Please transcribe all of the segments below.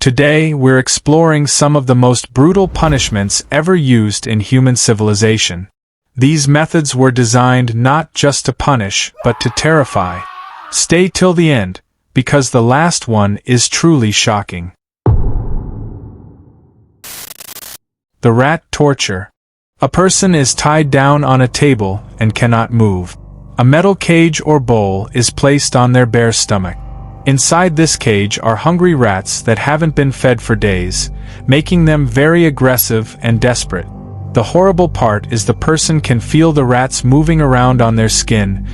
Today, we're exploring some of the most brutal punishments ever used in human civilization. These methods were designed not just to punish, but to terrify. Stay till the end, because the last one is truly shocking. The rat torture. A person is tied down on a table and cannot move. A metal cage or bowl is placed on their bare stomach. Inside this cage are hungry rats that haven't been fed for days, making them very aggressive and desperate. The horrible part is the person can feel the rats moving around on their skin.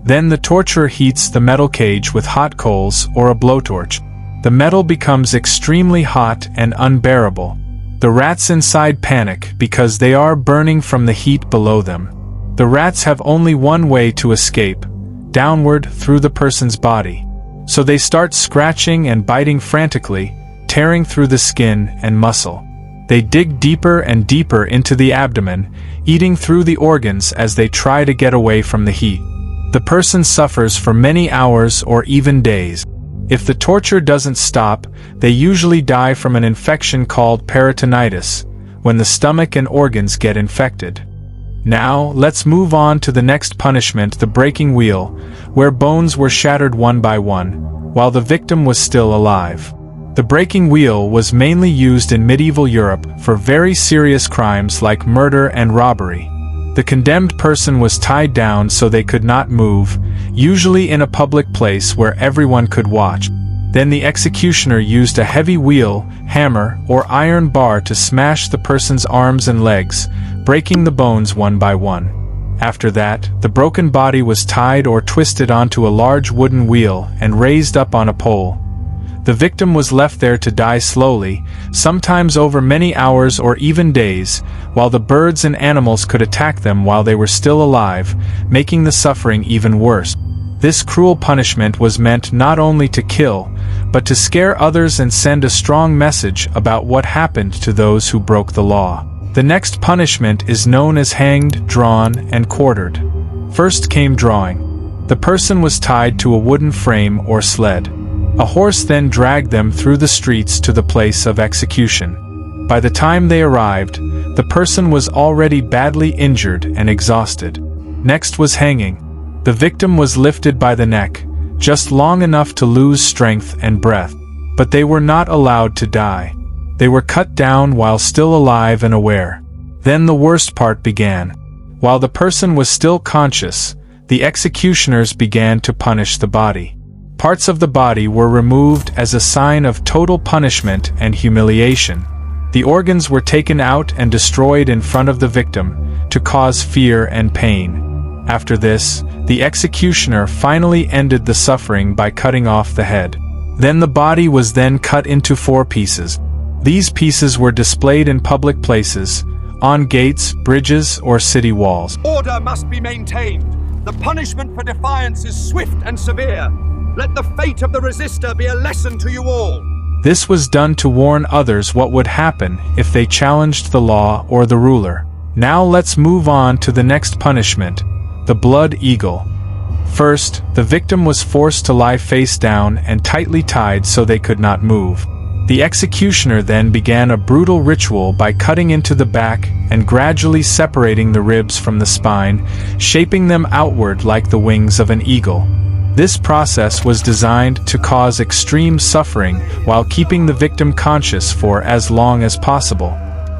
Then the torturer heats the metal cage with hot coals or a blowtorch. The metal becomes extremely hot and unbearable. The rats inside panic because they are burning from the heat below them. The rats have only one way to escape: downward through the person's body. So they start scratching and biting frantically, tearing through the skin and muscle. They dig deeper and deeper into the abdomen, eating through the organs as they try to get away from the heat. The person suffers for many hours or even days. If the torture doesn't stop, they usually die from an infection called peritonitis, when the stomach and organs get infected. Now, let's move on to the next punishment, the breaking wheel, where bones were shattered one by one, while the victim was still alive. The breaking wheel was mainly used in medieval Europe for very serious crimes like murder and robbery. The condemned person was tied down so they could not move, usually in a public place where everyone could watch. Then the executioner used a heavy wheel, hammer, or iron bar to smash the person's arms and legs, breaking the bones one by one. After that, the broken body was tied or twisted onto a large wooden wheel and raised up on a pole. The victim was left there to die slowly, sometimes over many hours or even days, while the birds and animals could attack them while they were still alive, making the suffering even worse. This cruel punishment was meant not only to kill, but to scare others and send a strong message about what happened to those who broke the law. The next punishment is known as hanged, drawn, and quartered. First came drawing. The person was tied to a wooden frame or sled. A horse then dragged them through the streets to the place of execution. By the time they arrived, the person was already badly injured and exhausted. Next was hanging. The victim was lifted by the neck, just long enough to lose strength and breath. But they were not allowed to die. They were cut down while still alive and aware. Then the worst part began. While the person was still conscious, the executioners began to punish the body. Parts of the body were removed as a sign of total punishment and humiliation. The organs were taken out and destroyed in front of the victim to cause fear and pain. After this, the executioner finally ended the suffering by cutting off the head. Then the body was then cut into 4 pieces. These pieces were displayed in public places, on gates, bridges, or city walls. Order must be maintained. The punishment for defiance is swift and severe. Let the fate of the resister be a lesson to you all. This was done to warn others what would happen if they challenged the law or the ruler. Now let's move on to the next punishment, the blood eagle. First, the victim was forced to lie face down and tightly tied so they could not move. The executioner then began a brutal ritual by cutting into the back and gradually separating the ribs from the spine, shaping them outward like the wings of an eagle. This process was designed to cause extreme suffering while keeping the victim conscious for as long as possible.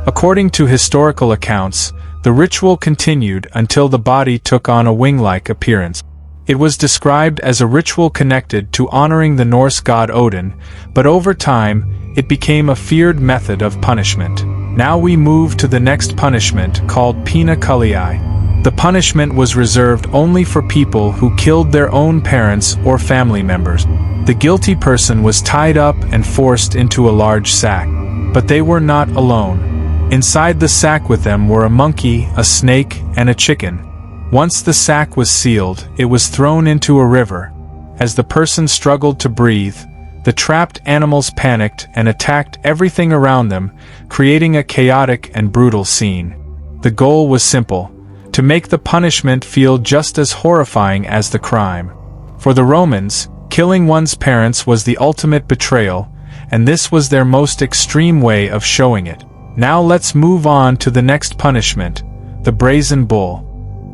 According to historical accounts, the ritual continued until the body took on a wing-like appearance. It was described as a ritual connected to honoring the Norse god Odin, but over time, it became a feared method of punishment. Now we move to the next punishment, called pena culiae. The punishment was reserved only for people who killed their own parents or family members. The guilty person was tied up and forced into a large sack. But they were not alone. Inside the sack with them were a monkey, a snake, and a chicken. Once the sack was sealed, it was thrown into a river. As the person struggled to breathe, the trapped animals panicked and attacked everything around them, creating a chaotic and brutal scene. The goal was simple: to make the punishment feel just as horrifying as the crime. For the Romans, killing one's parents was the ultimate betrayal, and this was their most extreme way of showing it. Now let's move on to the next punishment, the brazen bull.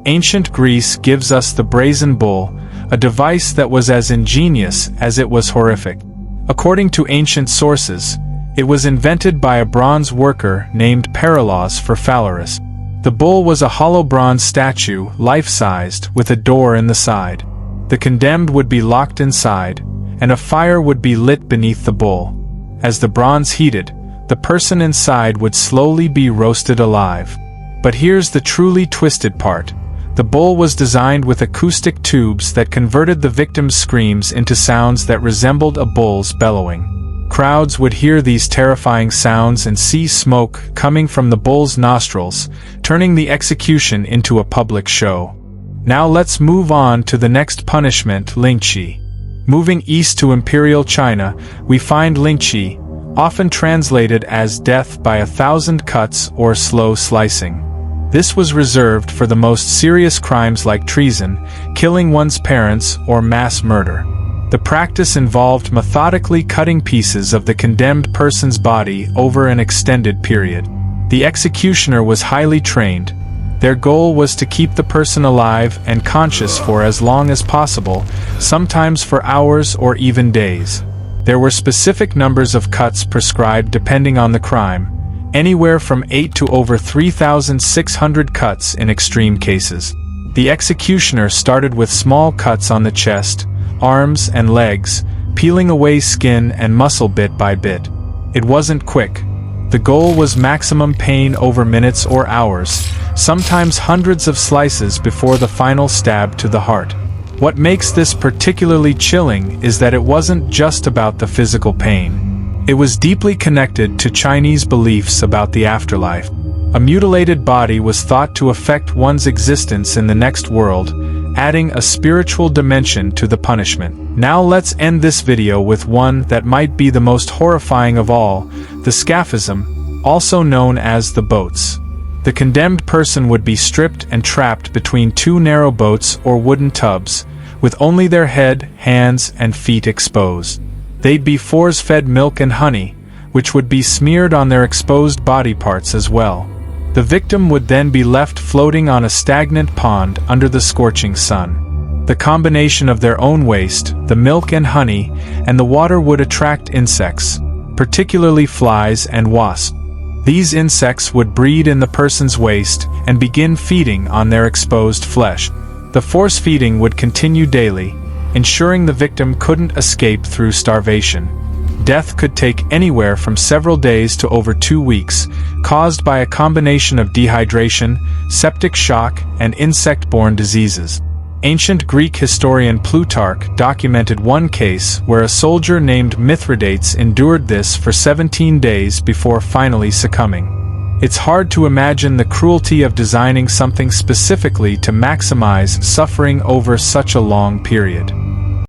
Ancient Greece gives us the brazen bull, a device that was as ingenious as it was horrific. According to ancient sources, it was invented by a bronze worker named Perilos for Phalaris. The bull was a hollow bronze statue, life-sized, with a door in the side. The condemned would be locked inside, and a fire would be lit beneath the bull. As the bronze heated, the person inside would slowly be roasted alive. But here's the truly twisted part. The bull was designed with acoustic tubes that converted the victim's screams into sounds that resembled a bull's bellowing. Crowds would hear these terrifying sounds and see smoke coming from the bull's nostrils, turning the execution into a public show. Now let's move on to the next punishment, lynching. Moving east to Imperial China, we find lynching, often translated as death by 1,000 cuts or slow slicing. This was reserved for the most serious crimes like treason, killing one's parents, or mass murder. The practice involved methodically cutting pieces of the condemned person's body over an extended period. The executioner was highly trained. Their goal was to keep the person alive and conscious for as long as possible, sometimes for hours or even days. There were specific numbers of cuts prescribed depending on the crime, anywhere from 8 to over 3,600 cuts in extreme cases. The executioner started with small cuts on the chest, arms and legs, peeling away skin and muscle bit by bit. It wasn't quick. The goal was maximum pain over minutes or hours, sometimes hundreds of slices before the final stab to the heart. What makes this particularly chilling is that it wasn't just about the physical pain. It was deeply connected to Chinese beliefs about the afterlife. A mutilated body was thought to affect one's existence in the next world, adding a spiritual dimension to the punishment. Now let's end this video with one that might be the most horrifying of all, the scaphism, also known as the boats. The condemned person would be stripped and trapped between two narrow boats or wooden tubs, with only their head, hands, and feet exposed. They'd be force-fed milk and honey, which would be smeared on their exposed body parts as well. The victim would then be left floating on a stagnant pond under the scorching sun. The combination of their own waste, the milk and honey, and the water would attract insects, particularly flies and wasps. These insects would breed in the person's waste and begin feeding on their exposed flesh. The force feeding would continue daily, ensuring the victim couldn't escape through starvation. Death could take anywhere from several days to over 2 weeks, caused by a combination of dehydration, septic shock, and insect-borne diseases. Ancient Greek historian Plutarch documented one case where a soldier named Mithridates endured this for 17 days before finally succumbing. It's hard to imagine the cruelty of designing something specifically to maximize suffering over such a long period.